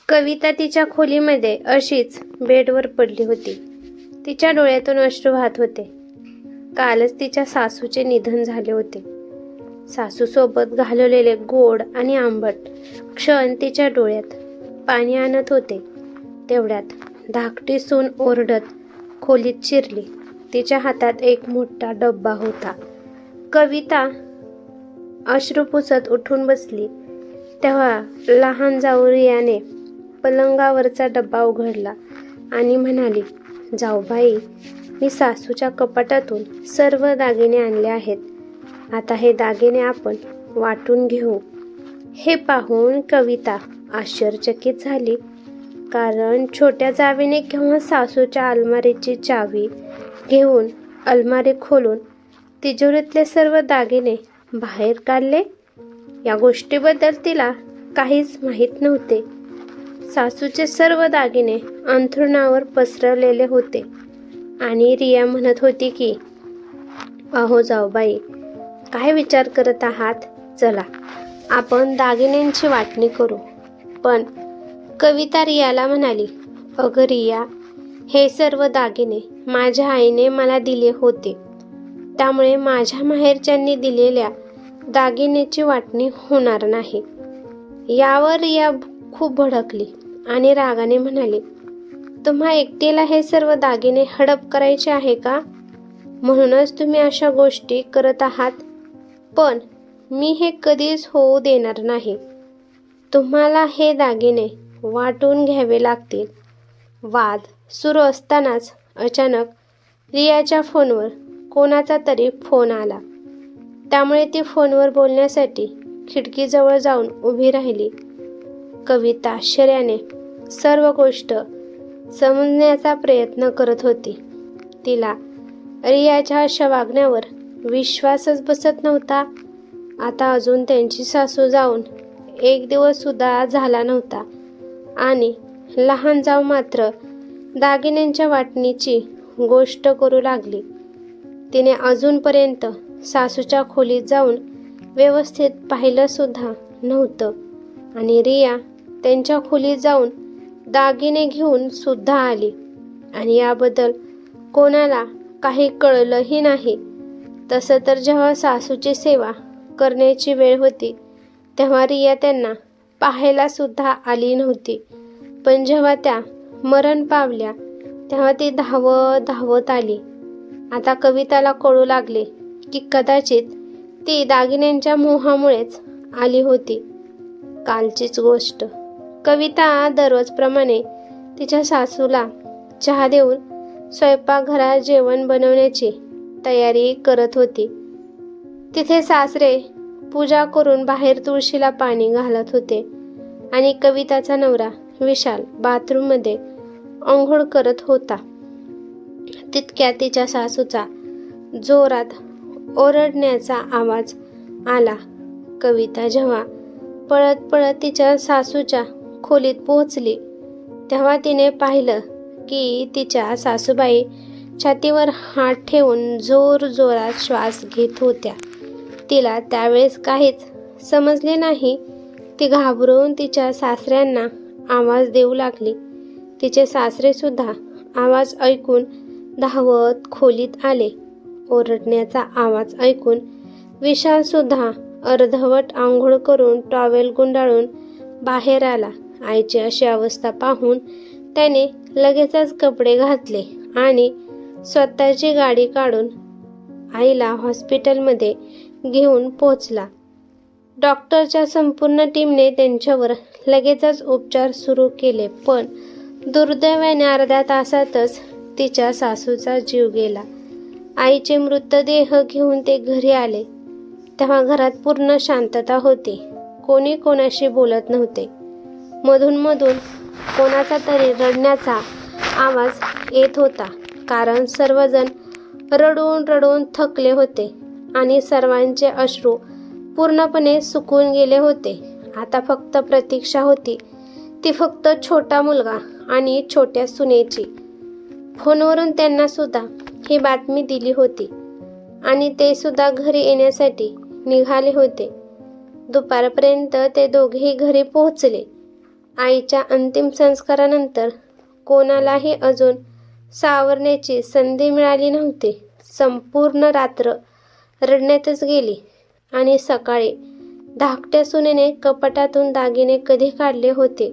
कविता तिच्या खोलीमध्ये अशीच बेडवर पडली होती. तिच्या डोळ्यातून अश्रू वाहत होते. कालच तिच्या सासूचे निधन झाले होते. सासूसोबत घालवलेले गोड आणि आंबट क्षण तिच्या डोळ्यात पाणी आणत होते. तेवढ्यात धाकटी सून ओरडत खोलीत शिरली. तिच्या हातात एक मोठा डब्बा होता. कविता अश्रू पुसत उठून बसली तेव्हा लहान जाऊ रियाने पलंगावरचा डब्बा उघडला आणि म्हणाली, जाऊबाई, मी सासूच्या कपाटातून सर्व दागिने आणले आहेत. आता हे दागिने आपण वाटून घेऊ. हे पाहून कविता आश्चर्यचकित झाली, कारण छोट्या जावेने केव्हा सासूच्या अलमारीची चावी घेऊन अलमारी खोलून तिजोरीतले सर्व दागिने बाहेर काढले. या गोष्टीबद्दल तिला काहीच माहीत नव्हते. सासूचे सर्व दागिने अंथरुणावर पसरवलेले होते आणि रिया म्हणत होती की, अहो जाऊबाई, काय विचार करत आहात? चला आपण दागिन्यांची वाटणी करू. पण कविता रियाला म्हणाली, अगं रिया, हे सर्व दागिने माझ्या आईने मला दिले होते, त्यामुळे माझ्या माहेरच्यांनी दिलेल्या दागिन्याची वाटणी होणार नाही. यावर रिया खूप भडकली आणि रागाने म्हणाली, तुम्हा एकटीला हे सर्व दागिने हडप करायचे आहे का? म्हणूनच तुम्ही अशा गोष्टी करत आहात. पण मी हे कधीच होऊ देणार नाही. तुम्हाला हे दागिने वाटून घ्यावे लागतील. वाद सुरू असतानाच अचानक रियाच्या फोनवर कोणाचा तरी फोन आला. त्यामुळे ती फोनवर बोलण्यासाठी खिडकीजवळ जाऊन उभी राहिली. कविता आश्चर्याने सर्व गोष्ट समजण्याचा प्रयत्न करत होती. तिला रियाच्या अशा वागण्यावर विश्वासच बसत नव्हता. आता अजून त्यांची सासू जाऊन 1 दिवस सुद्धा झाला नव्हता आणि लहान जाऊ मात्र दागिन्यांच्या वाटणीची गोष्ट करू लागली. तिने अजूनपर्यंत सासूच्या खोलीत जाऊन व्यवस्थित पाहिलं सुद्धा नव्हतं आणि रिया त्यांच्या खोलीत जाऊन दागिने घेऊन सुद्धा आली आणि याबद्दल कोणाला काही कळलंही नाही. तसं तर जेव्हा सासूची सेवा करण्याची वेळ होती तेव्हा रिया त्यांना पाहायला सुद्धा आली नव्हती. पण जेव्हा त्या मरण पावल्या तेव्हा ती धावत आली. आता कविताला कळू लागले की कदाचित ती दागिन्यांच्या मोहामुळेच आली होती. कालचीच गोष्ट. कविता दररोजप्रमाणे तिच्या सासूला चहा देऊन स्वयंपाकघरात जेवण बनवण्याची तयारी करत होती. तिथे सासरे पूजा करून बाहेर तुळशीला पाणी घालत होते आणि कविताचा नवरा विशाल बाथरूममध्ये आंघोळ करत होता. तितक्यात तिच्या सासूचा जोरात ओरडण्याचा आवाज आला. कविता जेव्हा पळत पळत तिच्या सासूच्या खोलीत पोहोचली तेव्हा तिने पाहिलं की तिच्या सासूबाई छातीवर हात ठेवून जोरात श्वास घेत होत्या. तिला त्यावेळेस काहीच समजले नाही. ती घाबरून तिच्या सासऱ्यांना आवाज देऊ लागली. तिचे सासरे सुद्धा आवाज ऐकून धावत खोलीत आले. ओरडण्याचा आवाज ऐकून विशाल सुद्धा अर्धवट आंघोळ करून टॉवेल गुंडाळून बाहेर आला. आईची अशी अवस्था पाहून त्याने लगेचच कपडे घातले आणि स्वतःची गाडी काढून आईला हॉस्पिटलमध्ये घेऊन पोहोचला. डॉक्टरच्या संपूर्ण टीमने त्यांच्यावर लगेचच उपचार सुरू केले. पण दुर्दैवाने अर्ध्या तासातच तिच्या सासूचा जीव गेला. आईचे मृतदेह घेऊन ते घरी आले तेव्हा घरात पूर्ण शांतता होती. कोणी कोणाशी बोलत नव्हते. मधून कोणाचा तरी रडण्याचा आवाज येत होता, कारण सर्वजण रडून थकले होते आणि सर्वांचे अश्रू पूर्णपणे सुकून गेले होते. आता फक्त प्रतीक्षा होती, ती फक्त छोटा मुलगा आणि छोट्या सुनेची. फोनवरून त्यांना सुद्धा ही बातमी दिली होती आणि ते सुद्धा घरी येण्यासाठी निघाले होते. दुपारपर्यंत ते दोघेही घरी पोहोचले आईच्या अंतिम संस्कारानंतर कोणालाही अजून सावरण्याची संधी मिळाली नव्हती. संपूर्ण रात्र रडण्यातच गेली आणि सकाळी धाकट्या सुनेने कपाटातून दागिने कधी काढले होते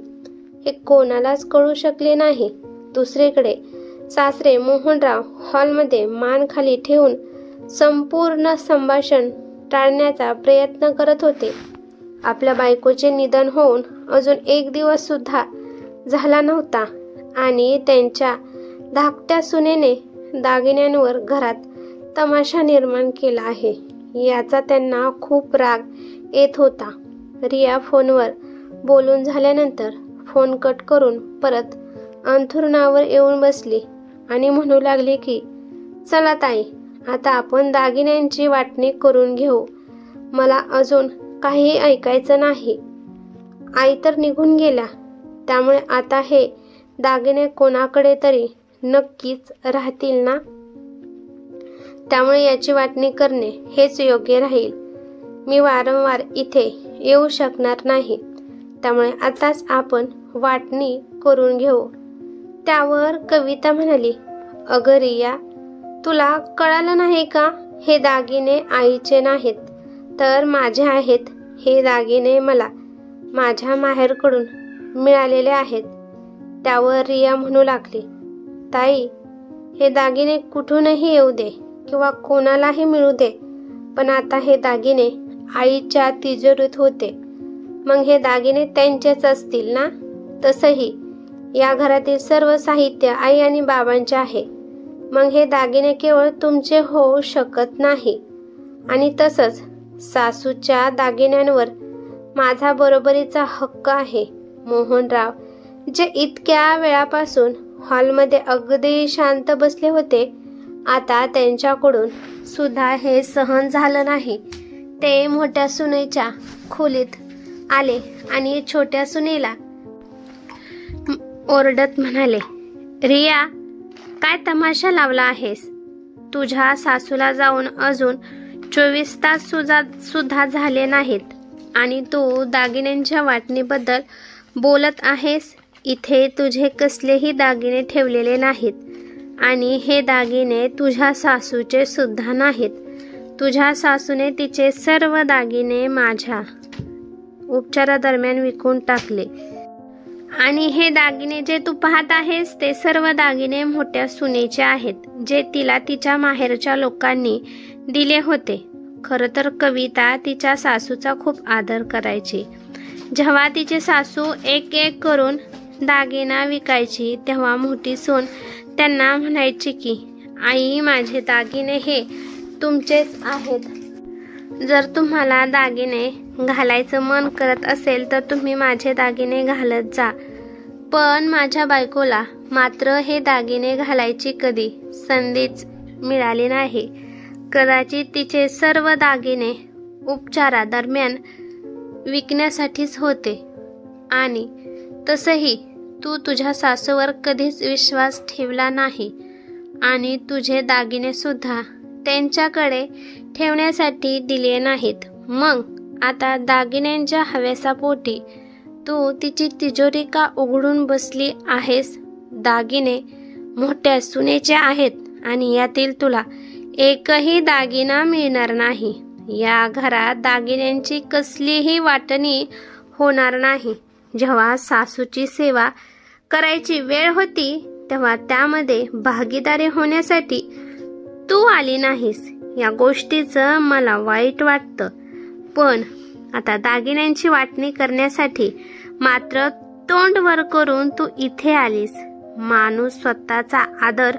हे कोणालाच कळू शकले नाही. दुसरीकडे सासरे मोहनराव हॉलमध्ये मान खाली ठेवून संपूर्ण संभाषण टाळण्याचा प्रयत्न करत होते. आपल्या बायकोचे निधन होऊन अजून 1 दिवस सुद्धा झाला नव्हता आणि त्यांच्या धाकट्या सुनेने दागिन्यांवर घरात तमाशा निर्माण केला आहे याचा त्यांना खूप राग येत होता. रिया फोनवर बोलून झाल्यानंतर फोन कट करून परत अंथरुणावर येऊन बसली आणि म्हणू लागली की चला ताई, आता आपण दागिन्यांची वाटणी करून घेऊ. मला अजून काही ऐकायचं नाही. आई तर निघून गेल्या, त्यामुळे आता हे दागिने कोणाकडे तरी नक्कीच राहतील ना. त्यामुळे याची वाटणी करणे हेच योग्य राहील. मी वारंवार इथे येऊ शकणार नाही, त्यामुळे आताच आपण वाटणी करून घेऊ. त्यावर कविता म्हणाली, अगं रिया, तुला कळालं नाही का? हे दागिने आईचे नाहीत तर माझे आहेत. हे दागिने मला माझ्या माहेरकडून मिळालेले आहेत. त्यावर रिया म्हणू लागली, ताई, हे दागिने कुठूनही येऊ दे किंवा कोणालाही मिळू दे, पण आता हे दागिने आईच्या तिजोरीत होते. मग हे दागिने त्यांचेच असतील ना? तसंही या घरातील सर्व साहित्य आई आणि बाबांचे आहे. मग हे दागिने केवळ तुमचे होऊ शकत नाही. आणि तसंच सासूच्या दागिन्यांवर माझा बरोबरीचा हक्क आहे. मोहनराव जे इतक्या वेळापासून हॉलमध्ये अगदी शांत बसले होते, आता त्यांच्याकडून सुद्धा हे सहन झालं नाही. ते मोठ्या सुनेच्या खोलीत आले आणि छोट्या सुनेला ओरडत म्हणाले, रिया, काय तमाशा लावला आहेस? तुझ्या सासूला जाऊन अजून 24 तास सुद्धा झाले नाहीत आणि तू दागिन्यांच्या वाटणीबद्दल बोलत आहेस. इथे तुझे कसलेही दागिने ठेवलेले नाहीत आणि हे दागिने तुझ्या सासूचे सुद्धा नाहीत. तुझ्या सासूने तिचे सर्व दागिने माझ्या उपचारादरम्यान विकून टाकले आणि हे दागिने जे तू पाहत आहेस ते सर्व दागिने मोठ्या सुनेचे आहेत, जे तिला तिच्या माहेरच्या लोकांनी दिले होते. खरं तर कविता तिच्या सासूचा खूप आदर करायची. जेव्हा तिची सासू एक एक करून दागिना विकायची तेव्हा मोठी सून त्यांना म्हणायची की आई, माझे दागिने हे तुमचेच आहेत. जर तुम्हाला दागिने घालायचं मन करत असेल तर तुम्ही माझे दागिने घालत जा. पण माझ्या बायकोला मात्र हे दागिने घालायची कधी संधीच मिळाली नाही. कदाचित तिचे सर्व दागिने उपचारादरम्यान विकण्यासाठीच होते. आणि तसंही तू तुझ्या सासूवर कधीच विश्वास ठेवला नाही आणि तुझे दागिने सुद्धा त्यांच्याकडे ठेवण्यासाठी दिले नाहीत. मग आता दागिन्यांच्या हव्यासापोटी तू तिची तिजोरी का उघडून बसली आहेस? दागिने मोठ्या सुनेचे आहेत आणि यातील तुला एकही दागिना मिळणार नाही. या घरात दागिन्यांची कसलीही वाटणी होणार नाही. जेव्हा सासूची सेवा करायची वेळ होती तेव्हा त्यामध्ये भागीदारी होण्यासाठी तू आली नाहीस. या गोष्टीचं मला वाईट वाटतं. पण आता दागिन्यांची वाटणी करण्यासाठी मात्र तोंड वर करून तू इथे आलीस. माणूस स्वतःचा आदर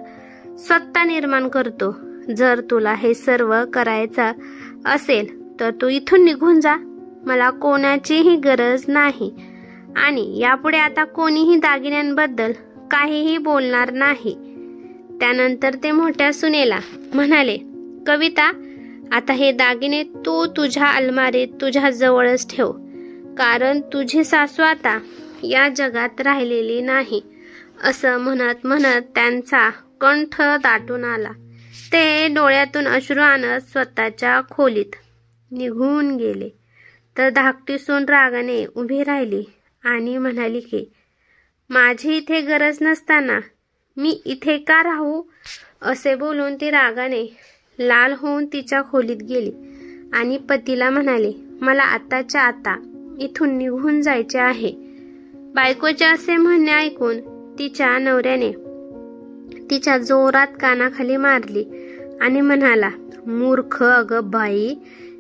स्वतः निर्माण करतो. जर तुला हे सर्व करायचं असेल तर तू इथून निघून जा. मला कोणाचीही गरज नाही आणि यापुढे आता कोणीही दागिन्यांबद्दल काहीही बोलणार नाही. त्यानंतर ते मोठ्या सुनेला म्हणाले, कविता, आता हे दागिने तू तुझ्या अलमारीत तुझ्या जवळच ठेव, कारण तुझी सासू आता या जगात राहिलेली नाही. असं म्हणत म्हणत त्यांचा कंठ दाटून आला. ते डोळ्यातून अश्रू आणत स्वतःच्या खोलीत निघून गेले. तर धाकटी सून रागाने उभी राहिली आणि म्हणाली की माझी इथे गरज नसताना मी इथे का राहू? असे बोलून ती रागाने लाल होऊन तिच्या खोलीत गेली आणि पतीला म्हणाले, मला आताच्या आता इथून निघून जायचे आहे. बायकोचे असे म्हणणे ऐकून तिच्या नवऱ्याने तिच्या जोरात कानाखाली मारली आणि म्हणाला, मूर्ख अगं बाई,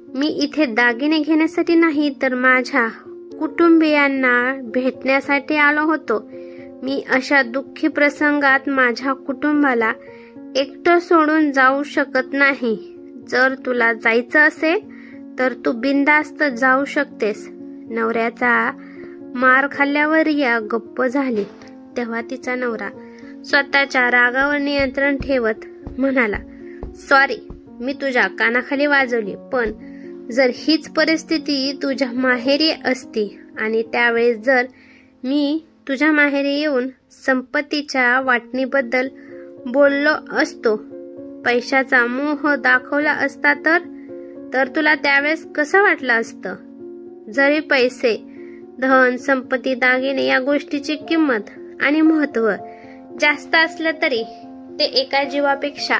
मी इथे दागिने घेण्यासाठी नाही तर माझ्या कुटुंबियांना भेटण्यासाठी आलो होतो. मी अशा दुःखी प्रसंगात माझ्या कुटुंबाला एकटं सोडून जाऊ शकत नाही. जर तुला जायचं असेल तर तू बिनधास्त जाऊ शकतेस. नवऱ्याचा मार खाल्ल्यावर रिया गप्प झाली. तेव्हा तिचा नवरा स्वतःच्या रागावर नियंत्रण ठेवत म्हणाला, सॉरी, मी तुझ्या कानाखाली वाजवली, पण जर हीच परिस्थिती तुझ्या माहेरी असती आणि त्यावेळेस जर मी तुझ्या माहेरी येऊन संपत्तीच्या वाटणीबद्दल बोललो असतो, पैशाचा मोह दाखवला असता तर तुला त्यावेळेस कसं वाटलं असतं? जरी पैसे, धन, संपत्ती, दागिने या गोष्टीची किंमत आणि महत्त्व जास्त असलं तरी ते एका जीवापेक्षा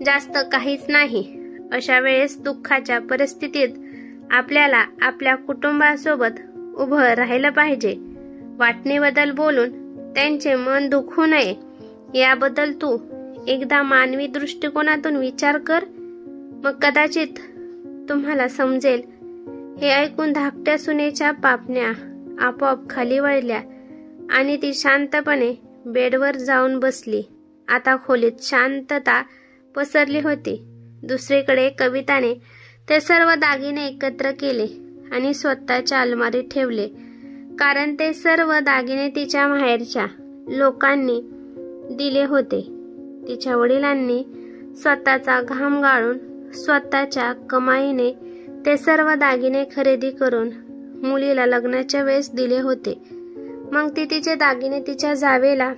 जास्त काहीच नाही. अशा वेळेस दुःखाच्या परिस्थितीत आपल्याला आपल्या कुटुंबासोबत उभं राहिलं पाहिजे. वाटणीबद्दल बोलून त्यांचे मन दुखू नये याबद्दल तू एकदा मानवी दृष्टिकोनातून विचार कर, मग कदाचित तुम्हाला समजेल. हे ऐकून धाकट्या सुनेच्या पापण्या आपोआप खाली वळल्या आणि ती शांतपणे बेडवर जाऊन बसली. आता खोलीत शांतता पसरली होती. दुसरीकडे कविताने ते सर्व दागिने एकत्र केले आणि स्वतःच्या अलमारीत ठेवले, कारण ते सर्व दागिने तिच्या माहेरच्या लोकांनी दिले होते. तिच्या वडिलांनी स्वतःचा घाम गाळून स्वतःच्या कमाईने ते सर्व दागिने खरेदी करून मुलीला लग्नाच्या वेळेस दिले होते. मग ती तिचे दागिने तिच्या जावेला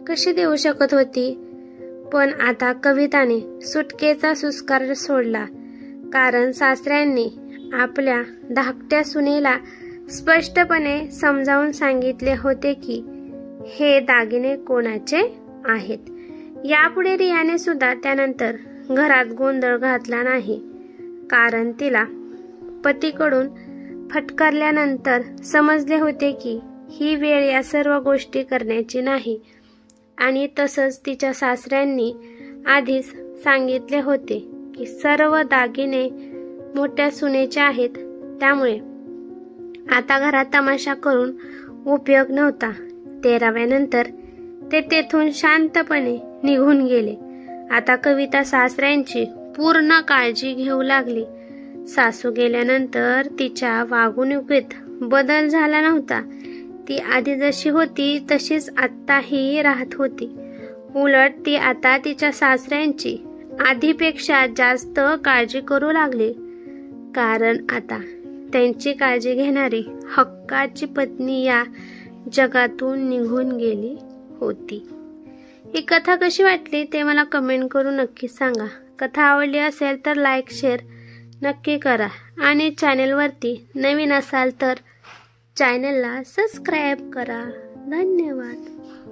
कशी देऊ शकत होती? पण आता कविताने सुटकेचा सुस्कार सोडला, कारण सासऱ्यांनी आपल्या धाकट्या सुनेला स्पष्टपणे समजावून सांगितले होते की हे दागिने कोणाचे आहेत. यापुढे रियाने सुद्धा त्यानंतर घरात गोंधळ घातला नाही, कारण तिला पतीकडून फटकारल्यानंतर समजले होते की ही वेळ या सर्व गोष्टी करण्याची नाही. आणि तसंच तिच्या सासऱ्यांनी आधीच सांगितले होते की सर्व दागिने मोठ्या सुनेचे आहेत, त्यामुळे आता घरात तमाशा करून उपयोग नव्हता. 13व्यानंतर ते तेथून शांतपणे निघून गेले. आता कविता सासऱ्यांची पूर्ण काळजी घेऊ लागली. सासू गेल्यानंतर तिच्या वागणुकीत बदल झाला नव्हता. ती आधी जशी होती तशीच आत्ताही राहत होती. उलट ती आता तिच्या सासऱ्यांची आधीपेक्षा जास्त काळजी करू लागली, कारण आता त्यांची काळजी घेणारी हक्काची पत्नी या जगातून निघून गेली होती. ही कथा कशी वाटली ते मला कमेंट करून नक्की सांगा. कथा आवडली असेल तर लाईक, शेअर नक्की करा आणि चॅनेलवरती नवीन असाल तर चॅनलला सबस्क्राईब करा. धन्यवाद.